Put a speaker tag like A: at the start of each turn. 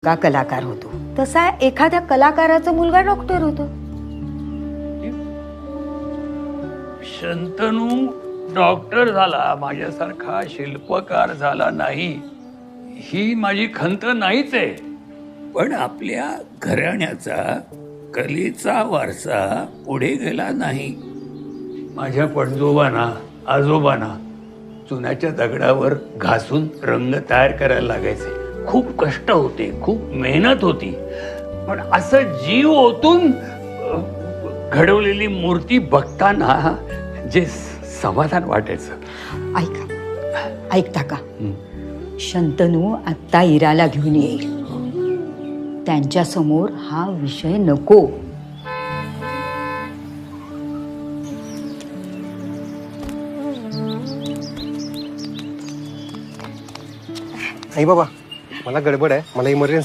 A: का कलाकार होतो तसा एखाद्या कलाकाराचा मुलगा डॉक्टर होतो.
B: शंतनू डॉक्टर झाला, माझ्यासारखा शिल्पकार झाला नाही, ही माझी खंत नाहीच आहे. पण आपल्या घराण्याचा कलेचा वारसा पुढे गेला नाही. माझ्या पणजोबांना आजोबांना चुन्याच्या दगडावर घासून रंग तयार करायला लागायचे. खूप कष्ट होते, खूप मेहनत होती, पण असं जीव ओतून घडवलेली मूर्ती बघताना जे समाधान वाटायचं.
A: ऐकता का, शंतनू आत्ता इराला घेऊन येईल. त्यांच्या समोर हा विषय नको.
C: आई बाबा, मला गडबड आहे, मला इमर्जन्सी